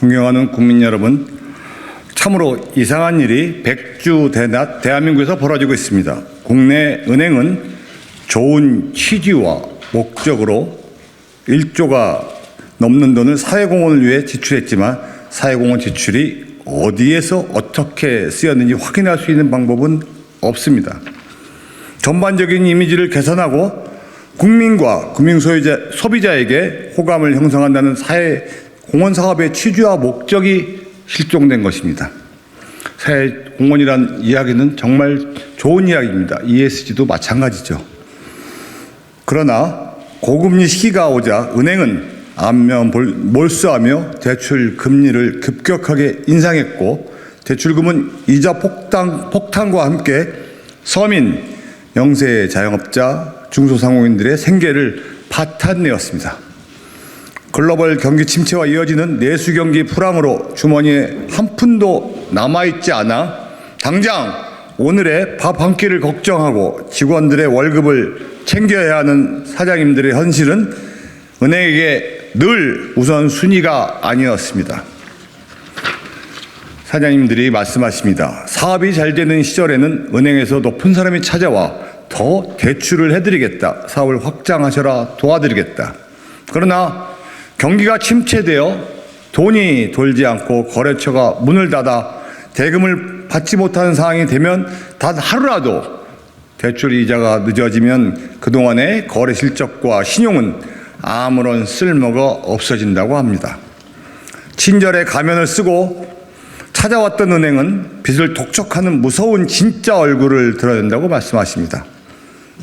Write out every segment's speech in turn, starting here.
존경하는 국민 여러분, 참으로 이상한 일이 백주대낮 대한민국에서 벌어지고 있습니다. 국내 은행은 좋은 취지와 목적으로 1조가 넘는 돈을 사회공헌을 위해 지출했지만 사회공헌 지출이 어디에서 어떻게 쓰였는지 확인할 수 있는 방법은 없습니다. 전반적인 이미지를 개선하고 국민과 금융 소비자에게 호감을 형성한다는 사회공헌 사업의 취지와 목적이 실종된 것입니다. 사회공헌이란 이야기는 정말 좋은 이야기입니다. ESG도 마찬가지죠. 그러나 고금리 시기가 오자 은행은 안면 몰수하며 대출 금리를 급격하게 인상했고 대출금은 이자 폭탄과 함께 서민, 영세 자영업자, 중소상공인들의 생계를 파탄내었습니다. 글로벌 경기 침체와 이어지는 내수 경기 불황으로 주머니에 한 푼도 남아있지 않아 당장 오늘의 밥 한 끼를 걱정하고 직원들의 월급을 챙겨야 하는 사장님들의 현실은 은행에게 늘 우선순위가 아니었습니다. 사장님들이 말씀하십니다. 사업이 잘 되는 시절에는 은행에서 높은 사람이 찾아와 더 대출을 해드리겠다. 사업을 확장하셔라 도와드리겠다. 그러나 경기가 침체되어 돈이 돌지 않고 거래처가 문을 닫아 대금을 받지 못하는 상황이 되면 단 하루라도 대출 이자가 늦어지면 그동안의 거래 실적과 신용은 아무런 쓸모가 없어진다고 합니다. 친절의 가면을 쓰고 찾아왔던 은행은 빚을 독촉하는 무서운 진짜 얼굴을 드러낸다고 말씀하십니다.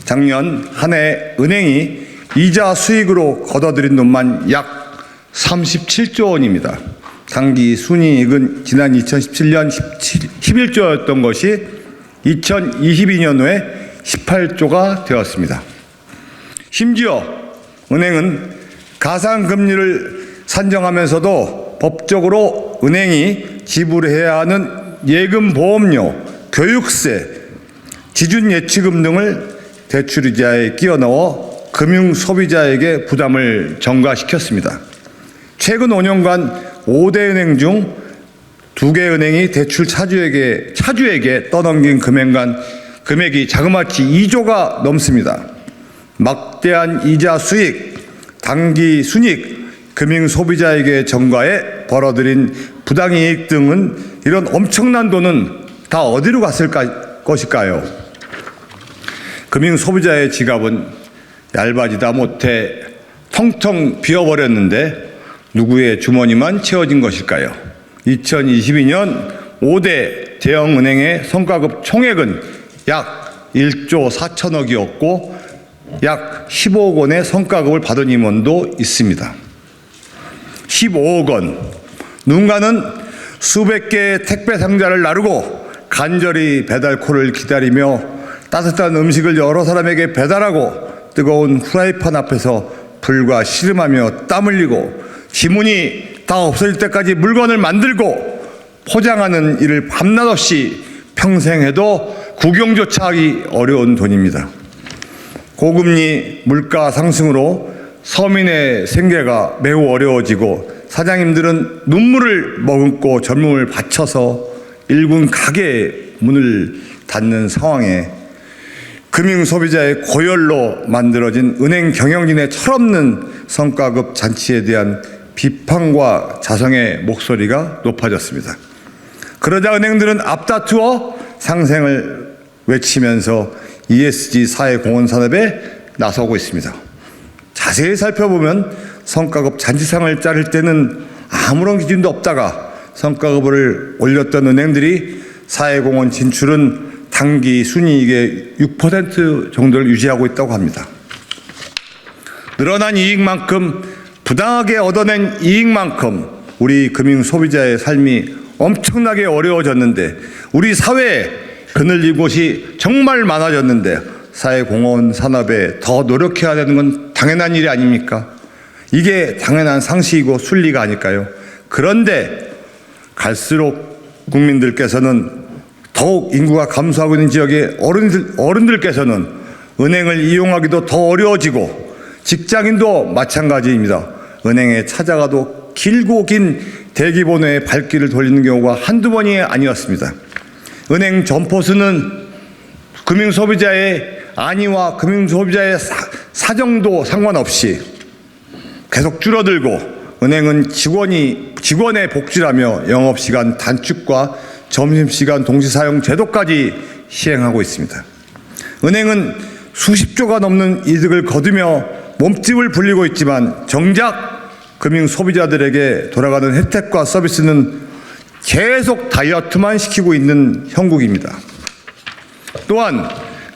작년 한 해 은행이 이자 수익으로 걷어들인 돈만 약 37조 원입니다. 당기 순이익은 지난 2017년 11조였던 것이 2022년 후에 18조가 되었습니다. 심지어 은행은 가상금리를 산정하면서도 법적으로 은행이 지불해야 하는 예금보험료, 교육세, 지준예치금 등을 대출이자에 끼워 넣어 금융소비자에게 부담을 전가시켰습니다. 최근 5년간 5대 은행 중 2개 은행이 대출 차주에게 떠넘긴 금액이 자그마치 2조가 넘습니다. 막대한 이자 수익, 단기 순이익, 금융 소비자에게 전가해 벌어들인 부당이익 등은 이런 엄청난 돈은 다 어디로 갔을 것일까요? 금융 소비자의 지갑은 얇아지다 못해 텅텅 비어버렸는데 누구의 주머니만 채워진 것일까요? 2022년 5대 대형은행의 성과급 총액은 약 1조 4천억이었고 약 15억 원의 성과급을 받은 임원도 있습니다. 15억 원. 누군가는 수백 개의 택배 상자를 나르고 간절히 배달콜을 기다리며 따뜻한 음식을 여러 사람에게 배달하고 뜨거운 후라이팬 앞에서 불과 씨름하며 땀 흘리고 지문이 다 없어질 때까지 물건을 만들고 포장하는 일을 밤낮 없이 평생 해도 구경조차 하기 어려운 돈입니다. 고금리 물가 상승으로 서민의 생계가 매우 어려워지고 사장님들은 눈물을 머금고 젊음을 바쳐서 일군 가게의 문을 닫는 상황에 금융소비자의 고열로 만들어진 은행 경영진의 철없는 성과급 잔치에 대한 비판과 자성의 목소리가 높아졌습니다. 그러자 은행들은 앞다투어 상생을 외치면서 ESG 사회공헌 산업에 나서고 있습니다. 자세히 살펴보면 성과급 잔치상을 자를 때는 아무런 기준도 없다가 성과급을 올렸던 은행들이 사회공헌 진출은 단기 순이익의 6% 정도를 유지하고 있다고 합니다. 늘어난 이익만큼 부당하게 얻어낸 이익만큼 우리 금융 소비자의 삶이 엄청나게 어려워졌는데 우리 사회에 그늘진 곳이 정말 많아졌는데 사회공헌 산업에 더 노력해야 되는 건 당연한 일이 아닙니까? 이게 당연한 상식이고 순리가 아닐까요? 그런데 갈수록 국민들께서는 더욱 인구가 감소하고 있는 지역의 어른들께서는 은행을 이용하기도 더 어려워지고 직장인도 마찬가지입니다. 은행에 찾아가도 길고 긴 대기번호에 발길을 돌리는 경우가 한두 번이 아니었습니다. 은행 점포수는 금융소비자의 안위와 금융소비자의 사정도 상관없이 계속 줄어들고 은행은 직원의 복지라며 영업시간 단축과 점심시간 동시사용 제도까지 시행하고 있습니다. 은행은 수십조가 넘는 이득을 거두며 몸집을 불리고 있지만 정작 금융소비자들에게 돌아가는 혜택과 서비스는 계속 다이어트만 시키고 있는 형국입니다. 또한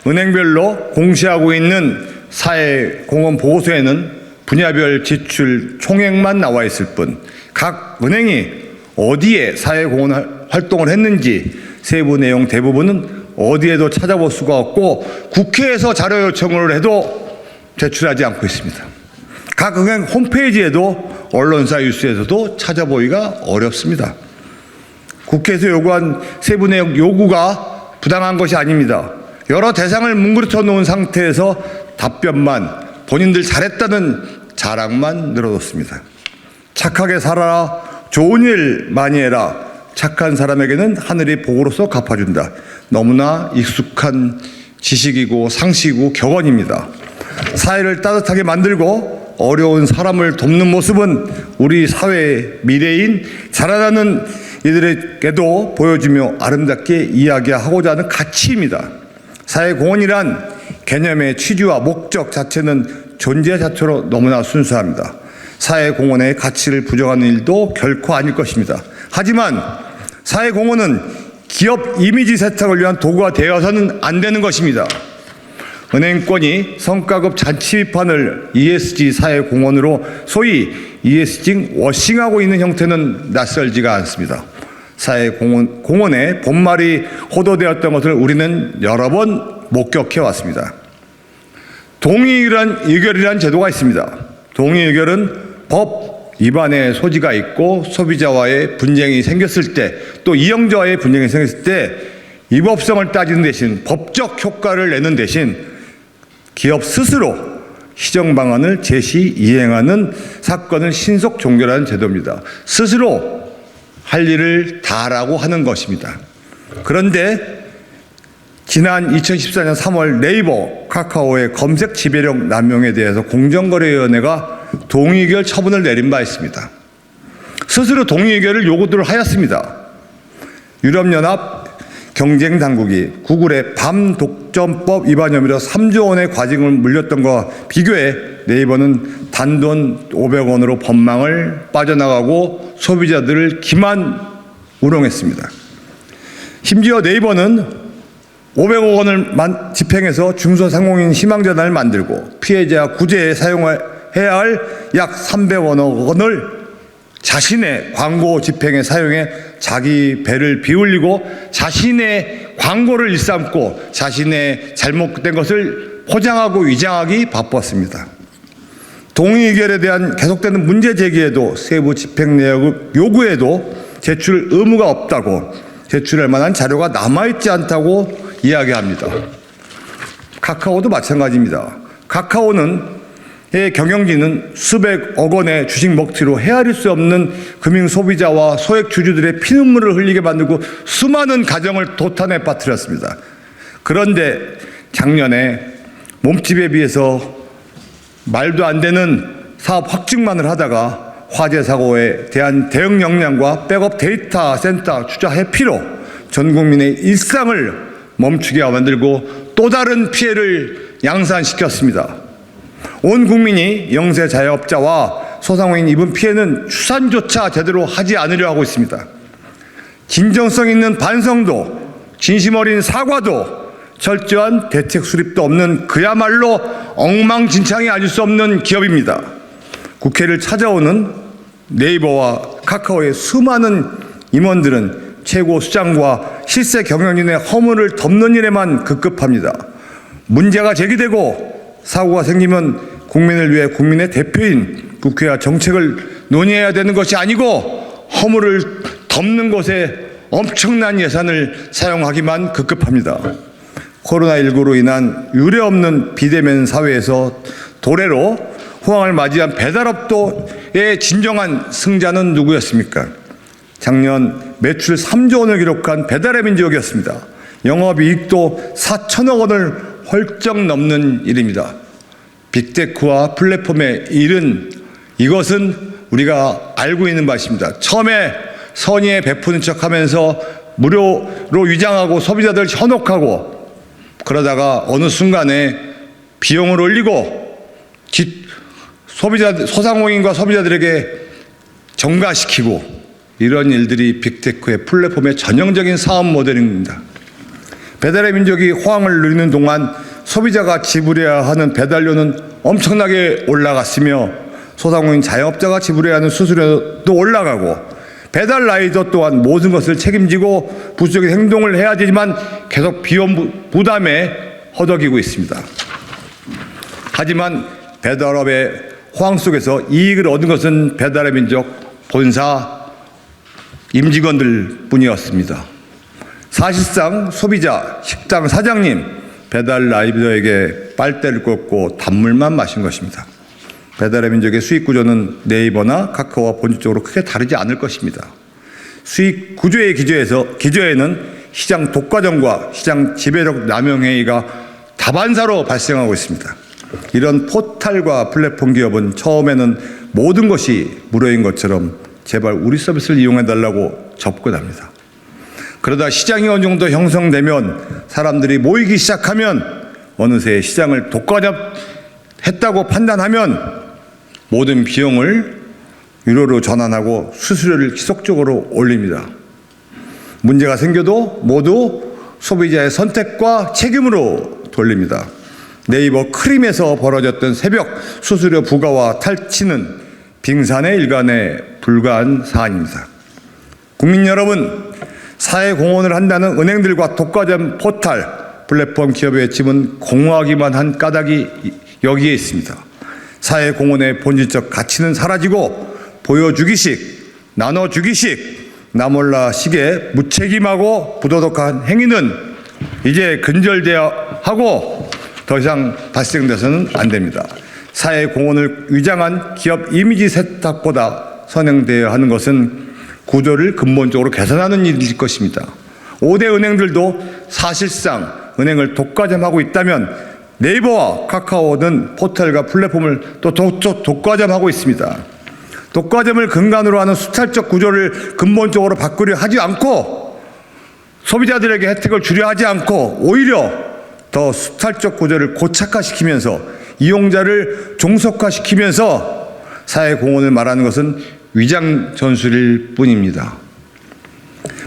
은행별로 공시하고 있는 사회공헌보고서에는 분야별 지출 총액만 나와 있을 뿐 각 은행이 어디에 사회공헌 활동을 했는지 세부 내용 대부분은 어디에도 찾아볼 수가 없고 국회에서 자료 요청을 해도 제출하지 않고 있습니다. 각 은행 홈페이지에도 언론사 뉴스에서도 찾아보기가 어렵습니다. 국회에서 요구한 세부 내용 요구가 부당한 것이 아닙니다. 여러 대상을 뭉그러뜨려 놓은 상태에서 답변만 본인들 잘했다는 자랑만 늘어놓습니다. 착하게 살아라, 좋은 일 많이 해라, 착한 사람에게는 하늘이 복으로서 갚아준다. 너무나 익숙한 지식이고 상식이고 격언입니다. 사회를 따뜻하게 만들고 어려운 사람을 돕는 모습은 우리 사회의 미래인 자라나는 이들에게도 보여주며 아름답게 이야기하고자 하는 가치입니다. 사회공헌이란 개념의 취지와 목적 자체는 존재 자체로 너무나 순수합니다. 사회공헌의 가치를 부정하는 일도 결코 아닐 것입니다. 하지만 사회공헌은 기업 이미지 세탁을 위한 도구가 되어서는 안 되는 것입니다. 은행권이 성과급 잔치 비판을 ESG 사회공헌으로 소위 ESG 워싱하고 있는 형태는 낯설지가 않습니다. 사회공헌의 본말이 호도되었던 것을 우리는 여러 번 목격해 왔습니다. 동의의결이라는 제도가 있습니다. 동의의결은 법 위반의 소지가 있고 소비자와의 분쟁이 생겼을 때 또 이용자와의 분쟁이 생겼을 때 위법성을 따지는 대신 법적 효과를 내는 대신 기업 스스로 시정 방안을 제시 이행하는 사건을 신속 종결하는 제도입니다. 스스로 할 일을 다라고 하는 것입니다. 그런데 지난 2014년 3월 네이버, 카카오의 검색 지배력 남용에 대해서 공정거래위원회가 동의의결 처분을 내린 바 있습니다. 스스로 동의의결을 요구를 하였습니다. 유럽연합 경쟁당국이 구글의 반독점법 위반 혐의로 3조 원의 과징을 물렸던 것과 비교해 네이버는 단돈 500원으로 법망을 빠져나가고 소비자들을 기만 우롱했습니다. 심지어 네이버는 500억 원을 집행해서 중소상공인 희망재단을 만들고 피해자 구제에 사용해야 할 약 300억 원을 자신의 광고 집행에 사용해 자기 배를 비울리고 자신의 광고를 일삼고 자신의 잘못된 것을 포장하고 위장하기 바빴습니다. 동의의결에 대한 계속되는 문제 제기에도 세부 집행 내역을 요구해도 제출 의무가 없다고 제출할 만한 자료가 남아있지 않다고 이야기합니다. 카카오도 마찬가지입니다. 카카오는 경영진은 수백억 원의 주식 먹튀로 헤아릴 수 없는 금융 소비자와 소액 주주들의 피눈물을 흘리게 만들고 수많은 가정을 도탄에 빠뜨렸습니다. 그런데 작년에 몸집에 비해서 말도 안 되는 사업 확증만을 하다가 화재 사고에 대한 대응 역량과 백업 데이터 센터 투자 회피로 전 국민의 일상을 멈추게 만들고 또 다른 피해를 양산시켰습니다. 온 국민이 영세 자영업자와 소상공인 입은 피해는 추산조차 제대로 하지 않으려 하고 있습니다. 진정성 있는 반성도 진심 어린 사과도 철저한 대책 수립도 없는 그야말로 엉망진창이 아닐 수 없는 기업입니다. 국회를 찾아오는 네이버와 카카오의 수많은 임원들은 최고 수장과 실세 경영진의 허물을 덮는 일에만 급급합니다. 문제가 제기되고 사고가 생기면 국민을 위해 국민의 대표인 국회와 정책을 논의해야 되는 것이 아니고 허물을 덮는 것에 엄청난 예산을 사용하기만 급급합니다. 코로나19로 인한 유례없는 비대면 사회에서 도래로 호황을 맞이한 배달업도의 진정한 승자는 누구였습니까? 작년 매출 3조 원을 기록한 배달의 민족이었습니다. 영업이익도 4천억 원을 헐쩍 넘는 일입니다. 빅테크와 플랫폼의 일은 이것은 우리가 알고 있는 바입니다. 처음에 선의에 베푸는 척하면서 무료로 위장하고 소비자들 현혹하고 그러다가 어느 순간에 비용을 올리고 소상공인과 소비자들에게 정가시키고 이런 일들이 빅테크의 플랫폼의 전형적인 사업 모델입니다. 배달의 민족이 호황을 누리는 동안 소비자가 지불해야 하는 배달료는 엄청나게 올라갔으며 소상공인 자영업자가 지불해야 하는 수수료도 올라가고 배달 라이더 또한 모든 것을 책임지고 부수적인 행동을 해야 되지만 계속 비용 부담에 허덕이고 있습니다. 하지만 배달업의 호황 속에서 이익을 얻은 것은 배달의 민족 본사 임직원들 뿐이었습니다. 사실상 소비자, 식당 사장님, 배달 라이더에게 빨대를 꽂고 단물만 마신 것입니다. 배달의 민족의 수익 구조는 네이버나 카카오와 본질적으로 크게 다르지 않을 것입니다. 수익 구조의 기저에는 시장 독과점과 시장 지배력 남용 행위가 다반사로 발생하고 있습니다. 이런 포털과 플랫폼 기업은 처음에는 모든 것이 무료인 것처럼 제발 우리 서비스를 이용해달라고 접근합니다. 그러다 시장이 어느 정도 형성되면 사람들이 모이기 시작하면 어느새 시장을 독과점했다고 판단하면 모든 비용을 유료로 전환하고 수수료를 지속적으로 올립니다. 문제가 생겨도 모두 소비자의 선택과 책임으로 돌립니다. 네이버 크림에서 벌어졌던 새벽 수수료 부과와 탈취는 빙산의 일간에 불과한 사안입니다. 국민 여러분, 사회공헌을 한다는 은행들과 독과점 포털, 플랫폼 기업의 짐은 공허하기만 한 까닭이 여기에 있습니다. 사회공헌의 본질적 가치는 사라지고 보여주기식, 나눠주기식, 나몰라식의 무책임하고 부도덕한 행위는 이제 근절되어야 하고 더 이상 발생돼서는 안 됩니다. 사회공헌을 위장한 기업 이미지 세탁보다 선행되어야 하는 것은 구조를 근본적으로 개선하는 일일 것입니다. 5대 은행들도 사실상 은행을 독과점하고 있다면 네이버와 카카오는 포털과 플랫폼을 또 독과점하고 있습니다. 독과점을 근간으로 하는 수탈적 구조를 근본적으로 바꾸려 하지 않고 소비자들에게 혜택을 주려 하지 않고 오히려 더 수탈적 구조를 고착화시키면서 이용자를 종속화시키면서 사회공헌을 말하는 것은 위장 전술일 뿐입니다.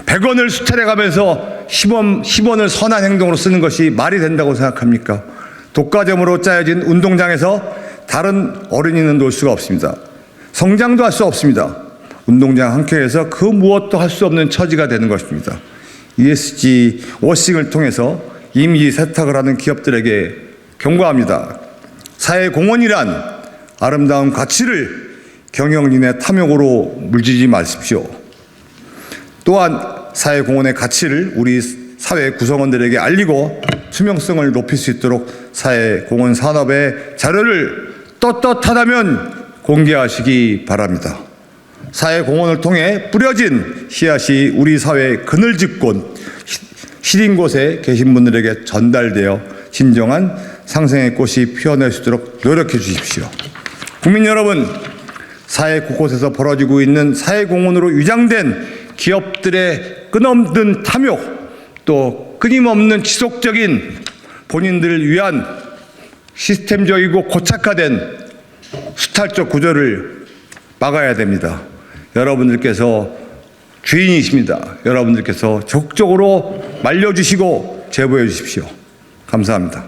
100원을 수탈해가면서 10원을 선한 행동으로 쓰는 것이 말이 된다고 생각합니까? 독과점으로 짜여진 운동장에서 다른 어린이는 놀 수가 없습니다. 성장도 할 수 없습니다. 운동장 한 켠에서 그 무엇도 할 수 없는 처지가 되는 것입니다. ESG 워싱을 통해서 이미지 세탁을 하는 기업들에게 경고합니다. 사회공헌이란 아름다운 가치를 경영진의 탐욕으로 물지지 마십시오. 또한 사회공헌의 가치를 우리 사회 구성원들에게 알리고 투명성을 높일 수 있도록 사회공헌 산업의 자료를 떳떳하다면 공개하시기 바랍니다. 사회공헌을 통해 뿌려진 씨앗이 우리 사회의 그늘집권 시린 곳에 계신 분들에게 전달되어 진정한 상생의 꽃이 피어날 수 있도록 노력해 주십시오. 국민 여러분, 사회 곳곳에서 벌어지고 있는 사회공헌으로 위장된 기업들의 끝없는 탐욕, 또 끊임없는 지속적인 본인들을 위한 시스템적이고 고착화된 수탈적 구조를 막아야 됩니다. 여러분들께서 주인이십니다. 여러분들께서 적극적으로 말려주시고 제보해 주십시오. 감사합니다.